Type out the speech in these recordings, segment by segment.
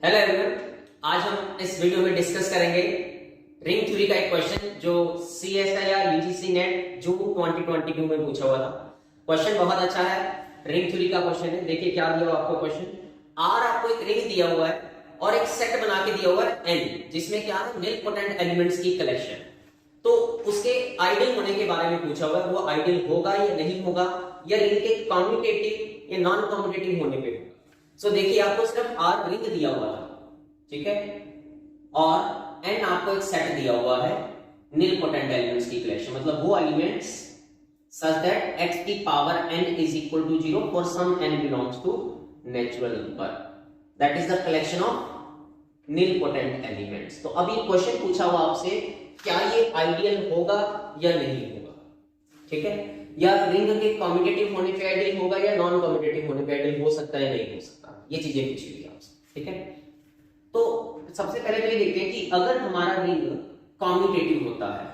Hello everyone, आज हम इस वीडियो में डिस्कस करेंगे रिंग थ्योरी का एक क्वेश्चन जो CSIR UGC नेट जून 2022 में पूछा हुआ था। क्वेश्चन बहुत अच्छा है, रिंग थ्योरी का क्वेश्चन है। देखिए क्या दिया हुआ आपको क्वेश्चन। आर आपको एक रिंग दिया हुआ है और एक सेट बना के दिया हुआ है N, जिसमें क्या है नीलपोटेंट एलिमेंट्स की कलेक्शन। तो उसके आइडियल होने के बारे में पूछा हुआ है, वो आइडियल होगा या नहीं होगा, या रिंग के कम्यूटेटिव या नॉन कम्यूटेटिव होने पे होगा। सो देखिए आपको सिर्फ आर रिंग दिया हुआ था, ठीक है, और एन आपको एक सेट दिया हुआ है नीलपोटेंट एलिमेंट्स की कलेक्शन, मतलब वो एलिमेंट्स such that x की power n is equal to 0 for some n belongs to natural number, that is the collection of nilpotent elements. तो अभी क्वेश्चन पूछा हुआ आपसे, क्या ये आइडियल होगा या नहीं होगा, ठीक है, या रिंग के कम्यूटेटिव होने पे आइडियल होगा या नॉन कम्यूटेटिव होने पे आइडियल हो सकता है नहीं हो सकता, ये चीजें पूछी हुई आपसे, ठीक है। तो सबसे पहले तो ये देखते हैं कि अगर हमारा रिंग कम्यूटेटिव होता है,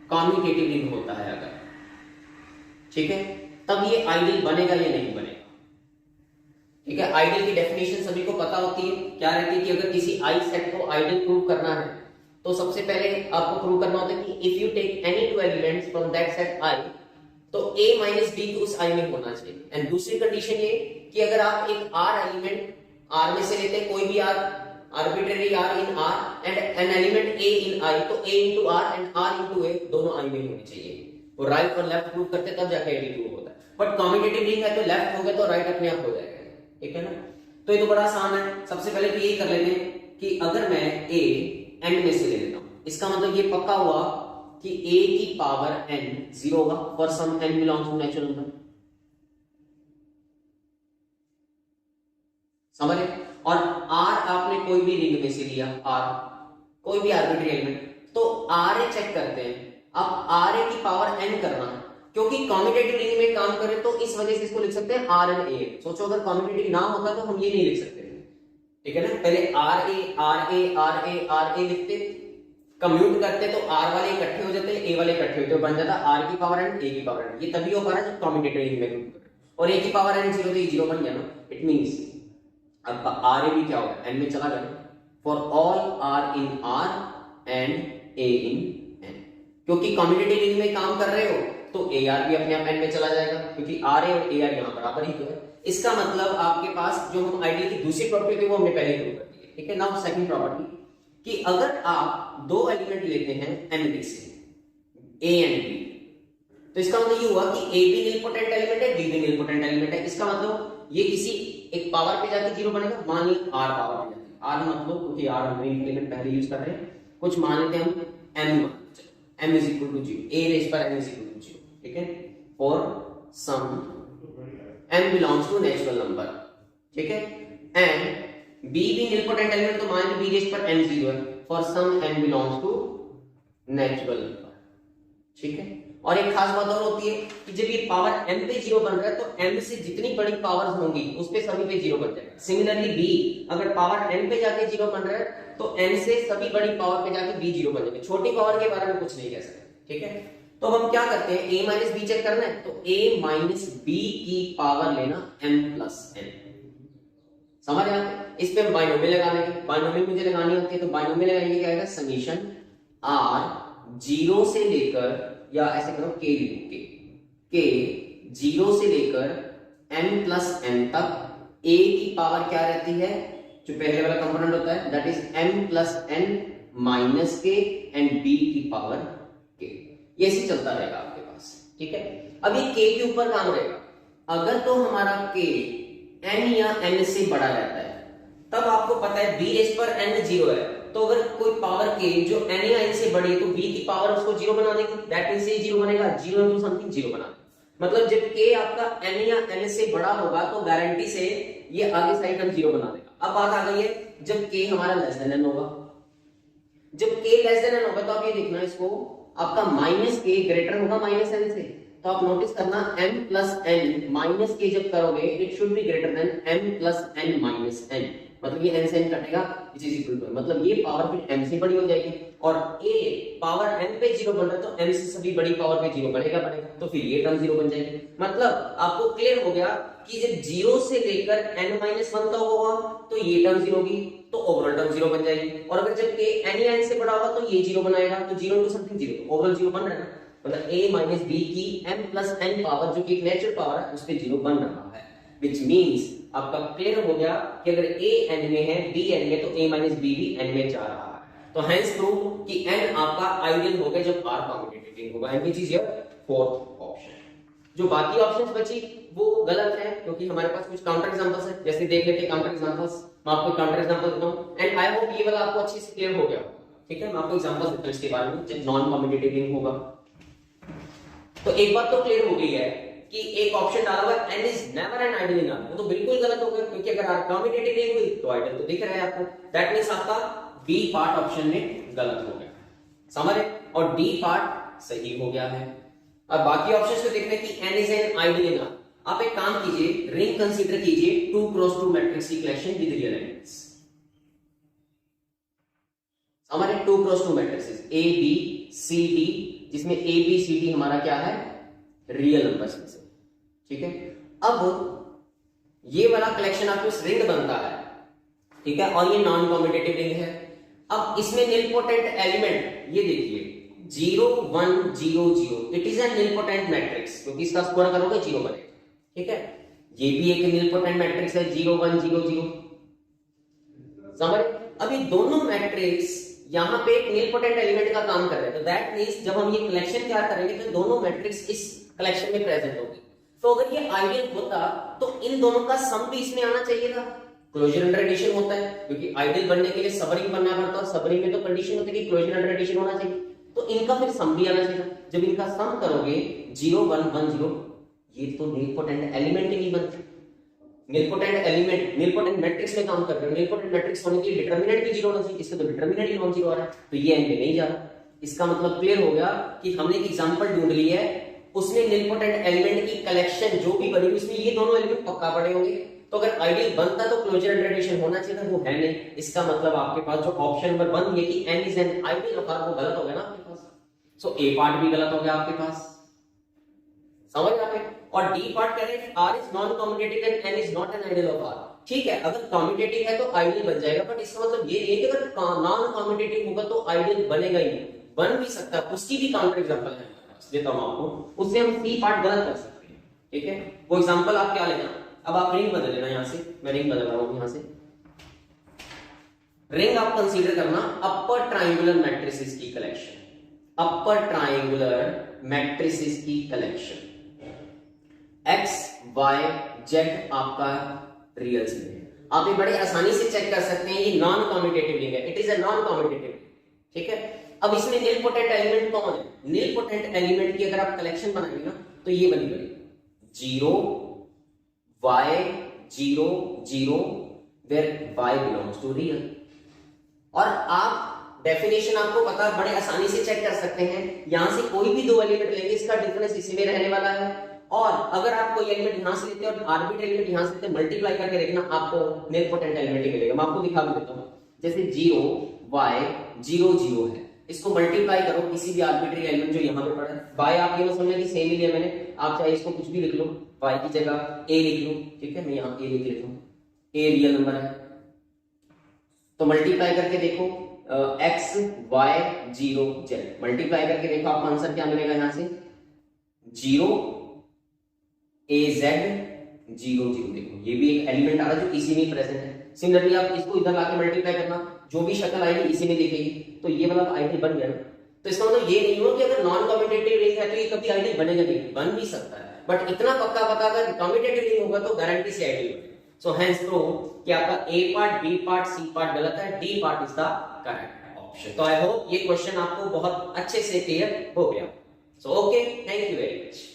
कम्यूटेटिव रिंग होता है अगर, ठीक है, तब ये आइडियल बनेगा या नहीं बनेगा, ठीक है। आइडियल की डेफिनेशन सभी को पता होती है, क्या रहती है कि अगर किसी आई सेट को आइडियल प्रूव करना है तो सबसे पहले आपको प्रूव करना होता है कि if you take any two elements from that set I, तो a माइनस बी उस आई में होना चाहिए। एंड दूसरी कंडीशन ये कि अगर आप एक आर एलिमेंट आर में से लेते हैं, कोई भी R, arbitrary R in R and an element a in I, तो a into R and r into a दोनों आई में होने चाहिए। वो राइट और लेफ्ट प्रूव करते तब जाके आइडियल प्रूव होता है। बट कम्यूटेटिव रिंग है तो लेफ्ट हो गया तो राइट अपने आप हो जाएगा, ठीक है ना। तो ये तो बड़ा आसान है। सबसे पहले तो यही कर लेते हैं कि अगर मैं a n में से ले लेता हूं, इसका मतलब ये पक्का हुआ कि a की पावर n 0 होगा for some n belongs to natural number, समझ रहे। और r आपने कोई भी रिंग में से लिया, r कोई भी आर्बिट्री एलिमेंट, तो ra चेक करते हैं। अब ra की पावर n करना, क्योंकि कम्यूटेटिव रिंग में काम करें तो इस वजह से इसको लिख सकते हैं RNA। सोचो अगर कम्यूटेटिव ना होता तो हम ये नहीं लिख सकते, ठीक है ना। पहले RA लिखते, कम्यूट करते तो R वाले इकट्ठे हो जाते, A वाले इकट्ठे होते, बन जाता R की पावर n A की पावर n। ये तभी हो पा रहा है जब कम्यूटेटिव रिंग में और A की पावर n 0 तो ये 0 बन गया ना। इट मींस अब RA भी क्या होगा, n में चला गया। For all R in R and A in n, क्योंकि कम्यूटेटिव रिंग में काम कर रहे हो तो AR भी अपने आप n में चला जाएगा, क्योंकि RA और AR यहां बराबर ही तो है। इसका मतलब आपके पास जो हम आइडियल की दूसरी प्रॉपर्टी थी वो हमने पहले प्रूव कर दी है, ठीक है। नाउ सेकंड प्रॉपर्टी कि अगर आप दो एलिमेंट लेते हैं n में से, A एंड B, तो इसका मतलब ये हुआ कि A भी नीलपोटेंट एलिमेंट है, B भी नीलपोटेंट एलिमेंट है। इसका मतलब ये किसी एक पावर पे जाके 0 बनेगा। मान लीजिए R पावर पे जाके, R मतलब क्योंकि R हम रिंग एलिमेंट पहले यूज कर रहे हैं, कुछ मान लेते हैं हम m is equal to 0, a raised पर n is equal to 0, ठीक है, for some n belongs to natural number, ठीक है। and b भी नीलपोटेंट एलिमेंट, तो मान लीजिए b raised पर n 0 है, for some n belongs to natural number, ठीक है। और एक खास बात और होती है कि जब ये पावर m पे 0 बन रहा है तो m से जितनी बड़ी पावर्स होंगी उस पे सभी पे 0 बन जाएगा। सिमिलरली b अगर पावर n पे जाके 0 बन रहा है तो n से सभी बड़ी पावर पे जाके b 0 बन जाएगा। छोटी पावर के बारे में कुछ नहीं कह सकते, ठीक है। तो हम क्या करते हैं, a माइनस बी चेक करना है तो a माइनस बी की पावर लेना m प्लस n, समझ आते हैं। इस पे बाइनोमियल लगाने की, बाइनोमियल मुझे लगानी होती है तो बाइनोमियल लगाएंगे, क्या आएगा, समेशन r 0 से लेकर, या ऐसे करो k लिखो, k 0 से लेकर m प्लस n तक a की पावर क्या रहती है, जो पहले वाला कंपोनेंट होता है, that is m plus n minus k and b की पावर k। ये ऐसे चलता रहेगा आपके पास, ठीक है। अब ये k के ऊपर काम रहेगा। अगर तो हमारा k n या n से बड़ा रहता है तब आपको पता है b रेज़ पर n 0 है, तो अगर कोई पावर k जो n या n से बड़ी है तो b की पावर उसको 0 बना देगी, दैट मींस ये 0 बनेगा, 0 इनटू समथिंग 0 बना देगा। मतलब जब k आपका n या n से बड़ा होगा तो गारंटी से ये आगे साइड हम 0 बना देगा। अब बात आ गई है जब k हमारा लेस देन n होगा। जब k लेस देन n होगा तो आप ये देखना, इसको आपका माइनस k ग्रेटर होगा माइनस n से, तो आप नोटिस करना m plus n minus k जब करोगे it should be greater than m plus n minus n, मतलब ये n से n कटेगा which is equal to, मतलब ये पावर फिर m से बड़ी हो जाएगी और a पावर n पे 0 बन रहा है तो m से सभी बड़ी पावर पे 0 बढ़ेगा तो फिर ये टर्म 0 बन जाएगी। मतलब आपको क्लियर हो गया कि जब 0 से लेकर n - 1 तक होगा तो ये टर्म 0 होगी तो ओवरऑल टर्म 0 बन जाएगी, और अगर जब a n या n से बड़ा होगा तो ये 0 बनाएगा तो 0 into समथिंग 0 तो ओवरऑल 0 बन रहा है ना। मतलब a - b की m + n पावर जो कि एक नेचुरल पावर है उस पे 0 बन रहा है, which means आपका क्लियर हो गया कि अगर a n में है b n में तो a - b भी n में जा रहा है। तो हेंस प्रूव कि n आपका आइडियल हो गया जब r कम्यूटेटिव रिंग होगा, and which is your fourth option. जो बाकी ऑप्शंस बची वो गलत है क्योंकि हमारे पास कुछ काउंटर एग्जांपल्स है, जैसे देख लेते हैं काउंटर एग्जांपल्स। मैं आपको काउंटर एग्जांपल देता हूं एंड आई होप ये वाला आपको अच्छे से क्लियर हो गया, ठीक है। मैं आपको एग्जांपल्स देता हूं इसके बारे में जब नॉन कम्यूटेटिव रिंग होगा। तो एक बात तो क्लियर हो गई है कि एक ऑप्शन डाला हुआ n is never an ideal in R, वो तो बिल्कुल गलत हो गया क्योंकि अगर R कम्यूटेटिव रिंग हुई तो आइडियल तो दिख रहा है आपको। दैट मींस आपका बी पार्ट ऑप्शन में गलत हो गया, समझ रहे, और डी पार्ट सही हो गया है। अब बाकी ऑप्शंस को देखते हैं कि n is an ideal in R। आप एक काम कीजिए, रिंग कंसीडर कीजिए 2x2 मैट्रिक्स की कलेक्शन विद रियल एलिमेंट्स। हमारे 2x2 matrix A B C D, जिसमें A B C D हमारा क्या है, रियल नंबर्स में से, ठीक है। अब ये वाला कलेक्शन आपको इस रिंग बनता है, ठीक है, और ये नॉन कम्यूटेटिव रिंग है। अब इसमें निलपोटेंट एलिमेंट ये देखिए 0 1 0 0, it is an nilpotent matrix क्योंकि इसका स्क्वायर करोगे 0 बनेगा, ठीक है। ये भी एक निलपोटेंट मैट्रिक्स है 0 1 0 0, समझ। अब ये दोनों मैट्रिक्स यहां पे एक निलपोटेंट एलिमेंट का काम कर रहे हैं, तो दैट मींस जब हम ये कलेक्शन तैयार करेंगे तो दोनों मैट्रिक्स इस कलेक्शन में प्रेजेंट होगी। तो अगर ये आइडियल होता तो इन दोनों का सम भी इसमें आना चाहिए था। क्लोजर अंडर एडिशन होता है क्योंकि आइडियल बनने के लिए सबरिंग बनना पड़ता है, सबरिंग में तो कंडीशन होती है कि क्लोजर अंडर एडिशन होना चाहिए, तो इनका फिर सम भी आना चाहिए। जब इनका सम करोगे 0 1 1 0, ये तो निलपोटेंट एलिमेंट ही नहीं बनते। निलपोटेंट एलिमेंट निलपोटेंट मैट्रिक्स में काम कर रहे हो, निलपोटेंट मैट्रिक्स होने के लिए डिटरमिनेंट भी 0 होना चाहिए, इसका तो डिटरमिनेंट ही नॉन 0 आ रहा है, तो ये एन में नहीं जा रहा। इसका मतलब क्लियर हो गया कि हमने एक एग्जांपल ढूंढ ली है, उसमें निलपोटेंट एलिमेंट की कलेक्शन जो भी बनी उसमें ये दोनों एलिमेंट पक्का पड़े होंगे। तो अगर आइडियल बनता तो क्लोजर अंडर एडिशन होना चाहिए था, वो है नहीं। इसका मतलब आपके पास जो ऑप्शन नंबर 1 ये कि n is an ideal of R वो गलत हो गया ना आपके पास। सो ए पार्ट भी गलत हो गया आपके पास, समझ आ गए। और डी पार्ट कह रहे हैं R is non commutative and n is not an ideal of R। ठीक है, अगर कम्यूटेटिव है तो आइडियल बन जाएगा, बट इसका मतलब ये नहीं कि अगर नॉन कम्यूटेटिव होगा तो आइडियल बनेगा ही नहीं, बन भी सकता है। उसकी भी काउंटर एग्जांपल है, देता हूं आपको, उससे हम सी पार्ट गलत कर सकते हैं, ठीक है। वो एग्जांपल आप क्या लेना, अब आप रिंग बदल लेना, यहां से मैं रिंग बदल रहा हूं, यहां से रिंग आप कंसीडर करना अपर ट्रायंगुलर मैट्रिसेस की कलेक्शन, अपर ट्रायंगुलर मैट्रिसेस की कलेक्शन, x y z आपका रियल्स में। आप ये बड़े आसानी से चेक कर सकते हैं, ये नॉन कम्यूटेटिव रिंग है, it is a non commutative, ठीक है। अब इसमें निलपोटेंट एलिमेंट कौन है, निलपोटेंट एलिमेंट की अगर आप कलेक्शन बनाएंगे ना तो ये बनी बनेगी 0 y 0 0 where y belongs to real। और आप डेफिनेशन आपको पता, बड़े आसानी से चेक कर सकते हैं, यहां से कोई भी दो एलिमेंट लेंगे इसका डिफरेंस इसी में रहने वाला है, और अगर आप कोई एलिमेंट यहां से लेते हैं और आर्बिट्ररी एलिमेंट यहां से लेते हैं, मल्टीप्लाई करके देखना आपको निलपोटेंट एलिमेंट ही मिलेगा। मैं आपको दिखा भी देता हूं, जैसे 0 y 0 0 है, इसको मल्टीप्लाई करो किसी भी आर्बिट्ररी एलिमेंट जो यहां पे पड़ा है, y आप ये मत समझना कि सेम ही लिया मैंने, आप चाहे इसको कुछ भी लिख लो, y की जगह a लिख लो, ठीक है, मैं यहां a लिख लेता हूं, a रियल नंबर है, तो मल्टीप्लाई करके देखो x y 0 z, मल्टीप्लाई करके देखो आपको आंसर क्या मिलेगा, यहां से 0 a z 0 0, देखो ये भी एक एलिमेंट आ रहा है जो इसी में प्रेजेंट है। सिमिलरली आप इसको इधर लाके मल्टीप्लाई करना, जो भी शक्ल आएगी इसी में दिखेगी, तो ये वाला आइडियल बन गया ना। तो इसका मतलब ये नहीं हुआ कि अगर नॉन कम्यूटेटिव रिंग है तो ये कभी आइडियल बनेगा नहीं, बन भी सकता है, बट इतना पक्का पता अगर कम्यूटेटिव रिंग होगा तो गारंटी से आइडियल बनेगा। सो हेंस प्रूव कि आपका A part, B part, C part गलत है, D part is the correct option. तो आई होप ये क्वेश्चन आपको बहुत अच्छे से क्लियर हो गया। So okay, thank you very much.